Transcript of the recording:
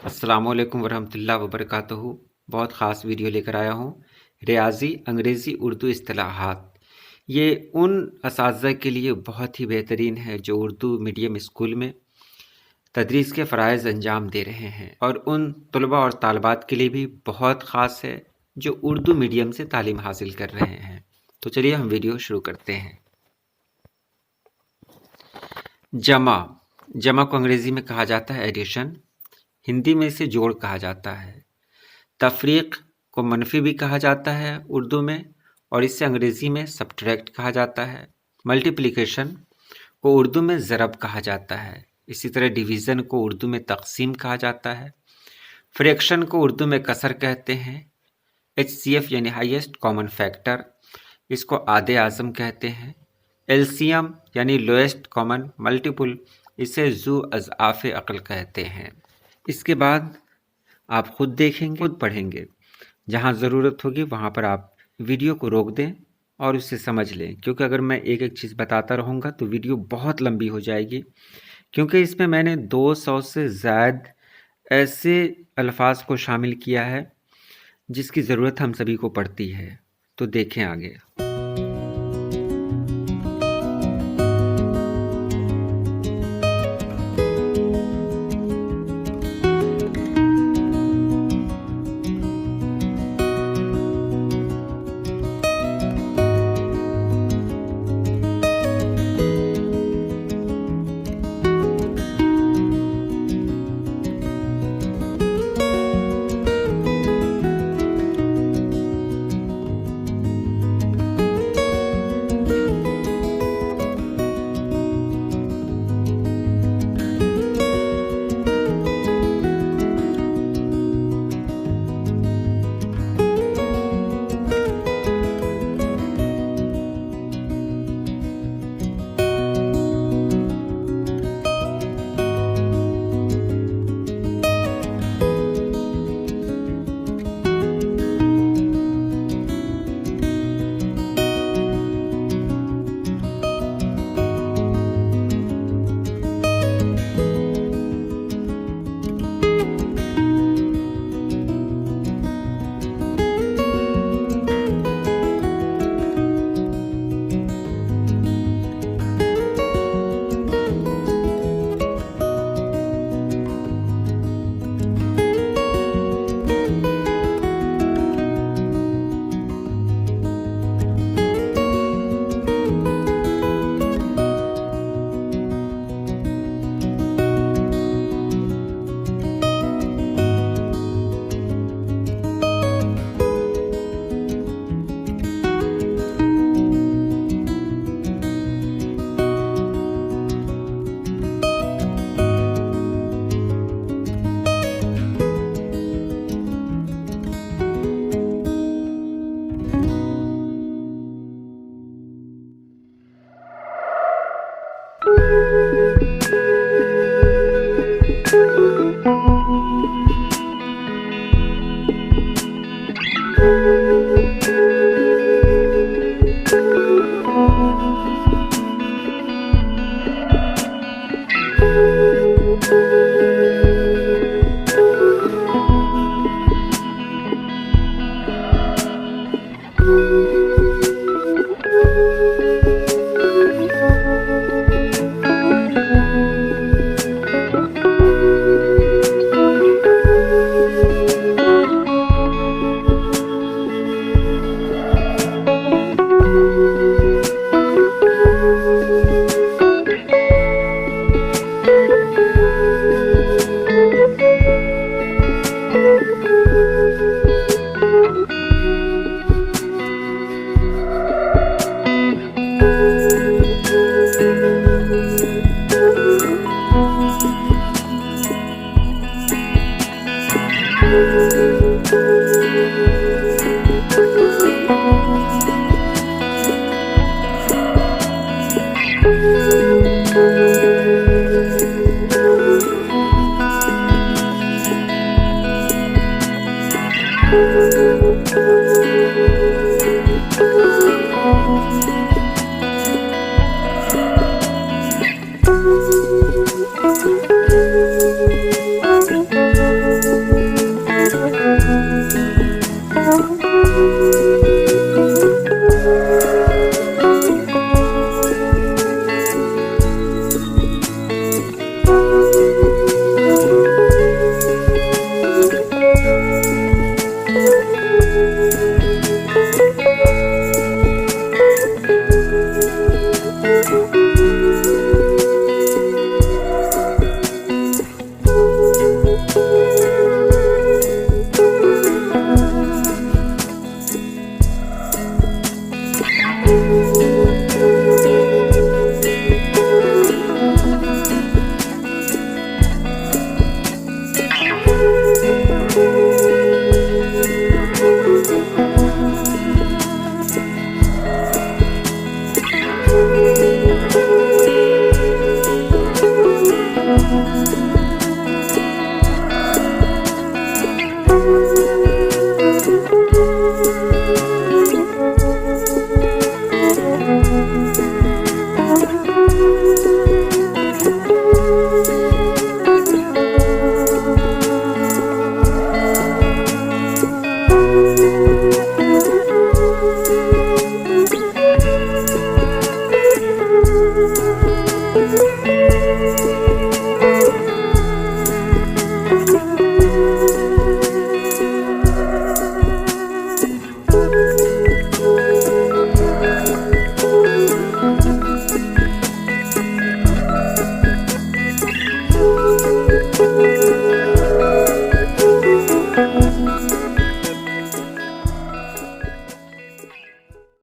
अस्सलामुअलैकुम वरहमतुल्लाहि वबरकातुहू। बहुत ख़ास वीडियो लेकर आया हूँ। रियाज़ी अंग्रेज़ी उर्दू इस्तिलाहात ये उन असातिज़ा के लिए बहुत ही बेहतरीन है जो उर्दू मीडियम स्कूल में तदरीस के फ़राइज़ अंजाम दे रहे हैं, और उन तलबा और तालबात के लिए भी बहुत ख़ास है जो उर्दू मीडियम से तालीम हासिल कर रहे हैं। तो चलिए हम वीडियो शुरू करते हैं। जमा को अंग्रेज़ी में कहा जाता है एडिशन, हिंदी में इसे जोड़ कहा जाता है। तफरीक को मनफी भी कहा जाता है उर्दू में, और इसे अंग्रेज़ी में सब्ट्रैक्ट कहा जाता है। मल्टीप्लिकेशन को उर्दू में ज़रब कहा जाता है। इसी तरह डिवीज़न को उर्दू में तक़सीम कहा जाता है। फ्रैक्शन को उर्दू में कसर कहते हैं। HCF यानी हाईएस्ट कॉमन फैक्टर, इसको आधे आज़म कहते हैं। LCM यानी लोएस्ट कॉमन मल्टीपल, इसे ज़ू अज़आफ़ अक़ल कहते हैं। इसके बाद आप ख़ुद देखेंगे, खुद पढ़ेंगे। जहाँ ज़रूरत होगी वहाँ पर आप वीडियो को रोक दें और उसे समझ लें, क्योंकि अगर मैं एक एक चीज़ बताता रहूँगा तो वीडियो बहुत लंबी हो जाएगी। क्योंकि इसमें मैंने 200 से ज़ायद ऐसे अल्फाज को शामिल किया है जिसकी ज़रूरत हम सभी को पड़ती है। तो देखें आगे।